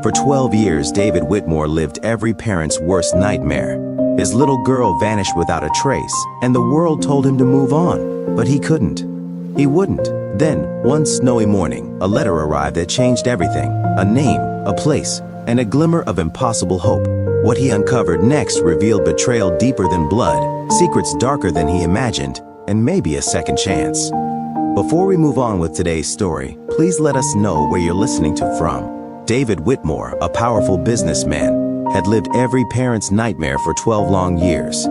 For 12 years, David Whitmore lived every parent's worst nightmare. His little girl vanished without a trace, and the world told him to move on, but he couldn't. He wouldn't. Then, one snowy morning, a letter arrived that changed everything. A name, a place, and a glimmer of impossible hope. What he uncovered next revealed betrayal deeper than blood, secrets darker than he imagined, and maybe a second chance. Before we move on with today's story, please let us know where you're listening to from. David Whitmore, a powerful businessman, had lived every parent's nightmare for 12 long years.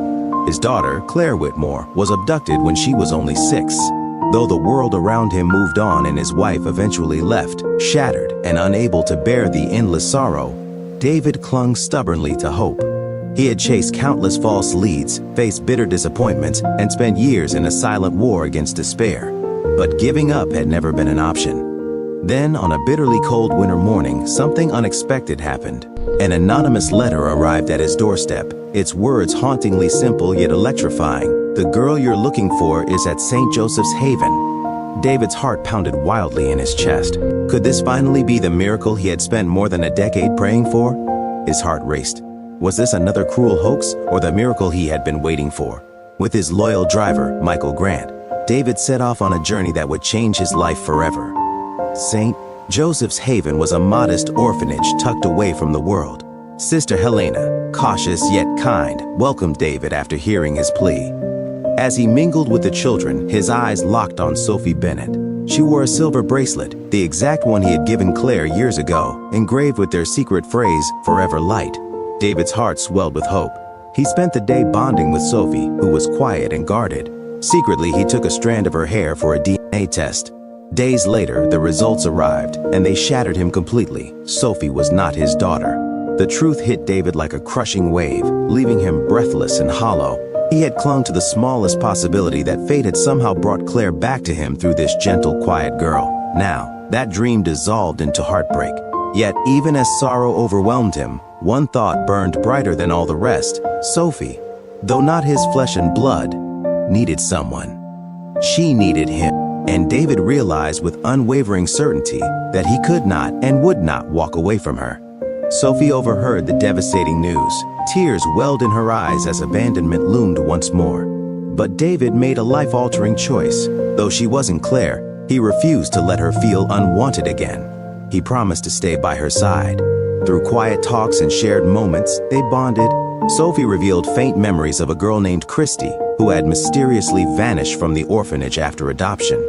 His daughter, Claire Whitmore, was abducted when she was only 6. Though the world around him moved on and his wife eventually left, shattered and unable to bear the endless sorrow, David clung stubbornly to hope. He had chased countless false leads, faced bitter disappointments, and spent years in a silent war against despair. But giving up had never been an option. Then, on a bitterly cold winter morning, something unexpected happened. An anonymous letter arrived at his doorstep, its words hauntingly simple yet electrifying. "The girl you're looking for is at St. Joseph's Haven." David's heart pounded wildly in his chest. Could this finally be the miracle he had spent more than a decade praying for? His heart raced. Was this another cruel hoax, or the miracle he had been waiting for? With his loyal driver, Michael Grant, David set off on a journey that would change his life forever. St. Joseph's Haven was a modest orphanage tucked away from the world. Sister Helena, cautious yet kind, welcomed David after hearing his plea. As he mingled with the children, his eyes locked on Sophie Bennett. She wore a silver bracelet, the exact one he had given Claire years ago, engraved with their secret phrase, "Forever Light." David's heart swelled with hope. He spent the day bonding with Sophie, who was quiet and guarded. Secretly, he took a strand of her hair for a DNA test. Days later, the results arrived, and they shattered him completely. Sophie was not his daughter. The truth hit David like a crushing wave, leaving him breathless and hollow. He had clung to the smallest possibility that fate had somehow brought Claire back to him through this gentle, quiet girl. Now, that dream dissolved into heartbreak. Yet, even as sorrow overwhelmed him, one thought burned brighter than all the rest. Sophie, though not his flesh and blood, needed someone. She needed him. And David realized with unwavering certainty that he could not and would not walk away from her. Sophie overheard the devastating news. Tears welled in her eyes as abandonment loomed once more. But David made a life-altering choice. Though she wasn't Claire, he refused to let her feel unwanted again. He promised to stay by her side. Through quiet talks and shared moments, they bonded. Sophie revealed faint memories of a girl named Christy, who had mysteriously vanished from the orphanage after adoption.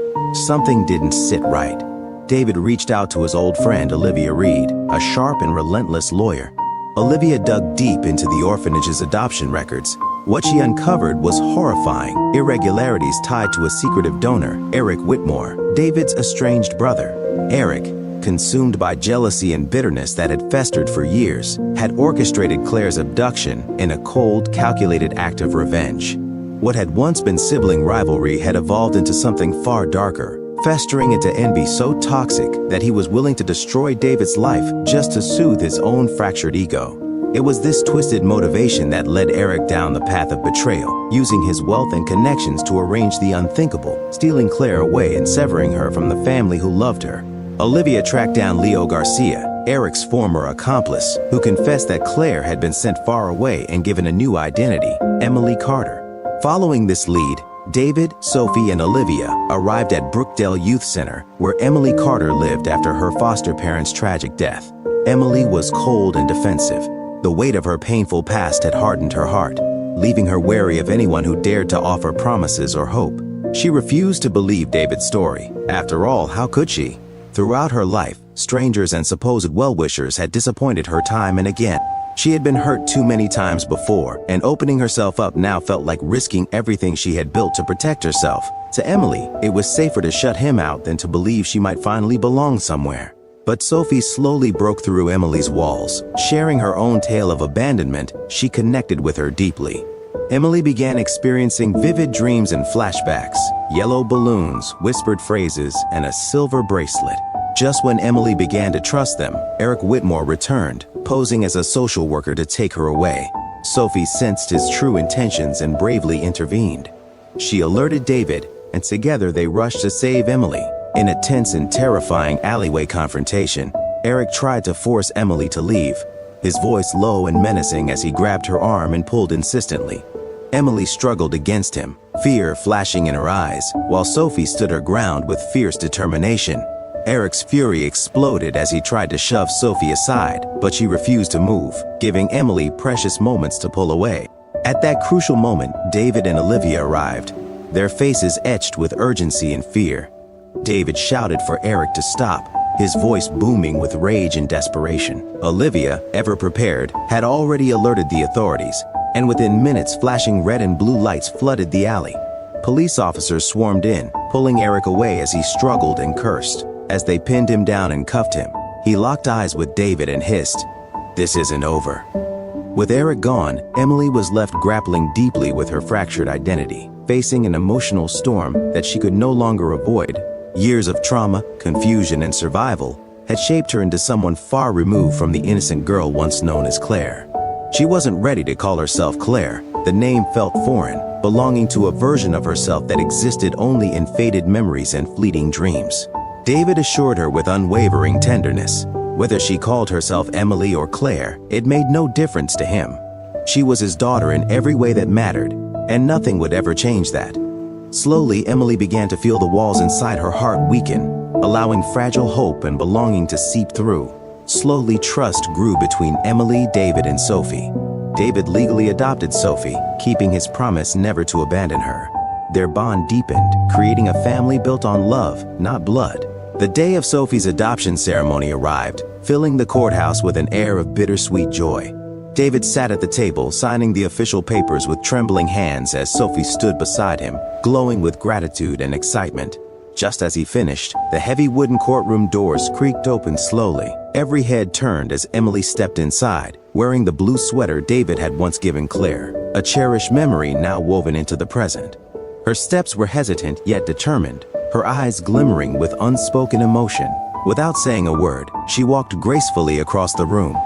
Something didn't sit right. David reached out to his old friend Olivia Reed, a sharp and relentless lawyer. Olivia dug deep into the orphanage's adoption records. What she uncovered was horrifying: irregularities tied to a secretive donor, Eric Whitmore, David's estranged brother. Eric, consumed by jealousy and bitterness that had festered for years, had orchestrated Claire's abduction in a cold, calculated act of revenge. What had once been sibling rivalry had evolved into something far darker, festering into envy so toxic that he was willing to destroy David's life just to soothe his own fractured ego. It was this twisted motivation that led Eric down the path of betrayal, using his wealth and connections to arrange the unthinkable, stealing Claire away and severing her from the family who loved her. Olivia tracked down Leo Garcia, Eric's former accomplice, who confessed that Claire had been sent far away and given a new identity, Emily Carter. Following this lead, David, Sophie, and Olivia arrived at Brookdale Youth Center, where Emily Carter lived after her foster parents' tragic death. Emily was cold and defensive. The weight of her painful past had hardened her heart, leaving her wary of anyone who dared to offer promises or hope. She refused to believe David's story. After all, how could she? Throughout her life, strangers and supposed well-wishers had disappointed her time and again. She had been hurt too many times before, and opening herself up now felt like risking everything she had built to protect herself. To Emily, it was safer to shut him out than to believe she might finally belong somewhere. But Sophie slowly broke through Emily's walls. Sharing her own tale of abandonment, she connected with her deeply. Emily began experiencing vivid dreams and flashbacks, yellow balloons, whispered phrases, and a silver bracelet. Just when Emily began to trust them, Eric Whitmore returned, posing as a social worker to take her away. Sophie sensed his true intentions and bravely intervened. She alerted David, and together they rushed to save Emily. In a tense and terrifying alleyway confrontation, Eric tried to force Emily to leave, his voice low and menacing as he grabbed her arm and pulled insistently. Emily struggled against him, fear flashing in her eyes, while Sophie stood her ground with fierce determination. Eric's fury exploded as he tried to shove Sophie aside, but she refused to move, giving Emily precious moments to pull away. At that crucial moment, David and Olivia arrived, their faces etched with urgency and fear. David shouted for Eric to stop, his voice booming with rage and desperation. Olivia, ever prepared, had already alerted the authorities, and within minutes flashing red and blue lights flooded the alley. Police officers swarmed in, pulling Eric away as he struggled and cursed. As they pinned him down and cuffed him, he locked eyes with David and hissed, "This isn't over." With Eric gone, Emily was left grappling deeply with her fractured identity, facing an emotional storm that she could no longer avoid. Years of trauma, confusion, and survival had shaped her into someone far removed from the innocent girl once known as Claire. She wasn't ready to call herself Claire. The name felt foreign, belonging to a version of herself that existed only in faded memories and fleeting dreams. David assured her with unwavering tenderness. Whether she called herself Emily or Claire, it made no difference to him. She was his daughter in every way that mattered, and nothing would ever change that. Slowly, Emily began to feel the walls inside her heart weaken, allowing fragile hope and belonging to seep through. Slowly, trust grew between Emily, David, and Sophie. David legally adopted Sophie, keeping his promise never to abandon her. Their bond deepened, creating a family built on love, not blood. The day of Sophie's adoption ceremony arrived, filling the courthouse with an air of bittersweet joy. David sat at the table, signing the official papers with trembling hands as Sophie stood beside him, glowing with gratitude and excitement. Just as he finished, the heavy wooden courtroom doors creaked open slowly. Every head turned as Emily stepped inside, wearing the blue sweater David had once given Claire, a cherished memory now woven into the present. Her steps were hesitant yet determined, her eyes glimmering with unspoken emotion. Without saying a word, she walked gracefully across the room.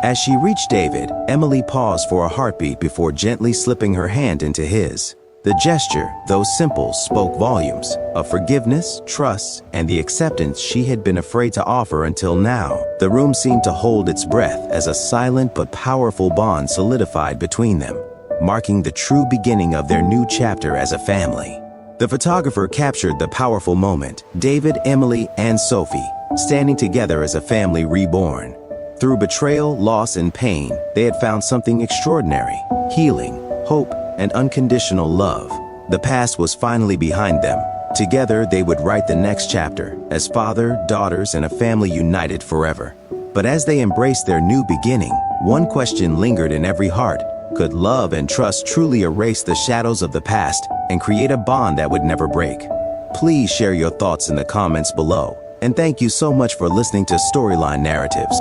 As she reached David, Emily paused for a heartbeat before gently slipping her hand into his. The gesture, though simple, spoke volumes of forgiveness, trust, and the acceptance she had been afraid to offer until now. The room seemed to hold its breath as a silent but powerful bond solidified between them, marking the true beginning of their new chapter as a family. The photographer captured the powerful moment, David, Emily, and Sophie, standing together as a family reborn. Through betrayal, loss, and pain, they had found something extraordinary: healing, hope, and unconditional love. The past was finally behind them. Together, they would write the next chapter, as father, daughters, and a family united forever. But as they embraced their new beginning, one question lingered in every heart. Could love and trust truly erase the shadows of the past and create a bond that would never break? Please share your thoughts in the comments below. And thank you so much for listening to Storyline Narratives.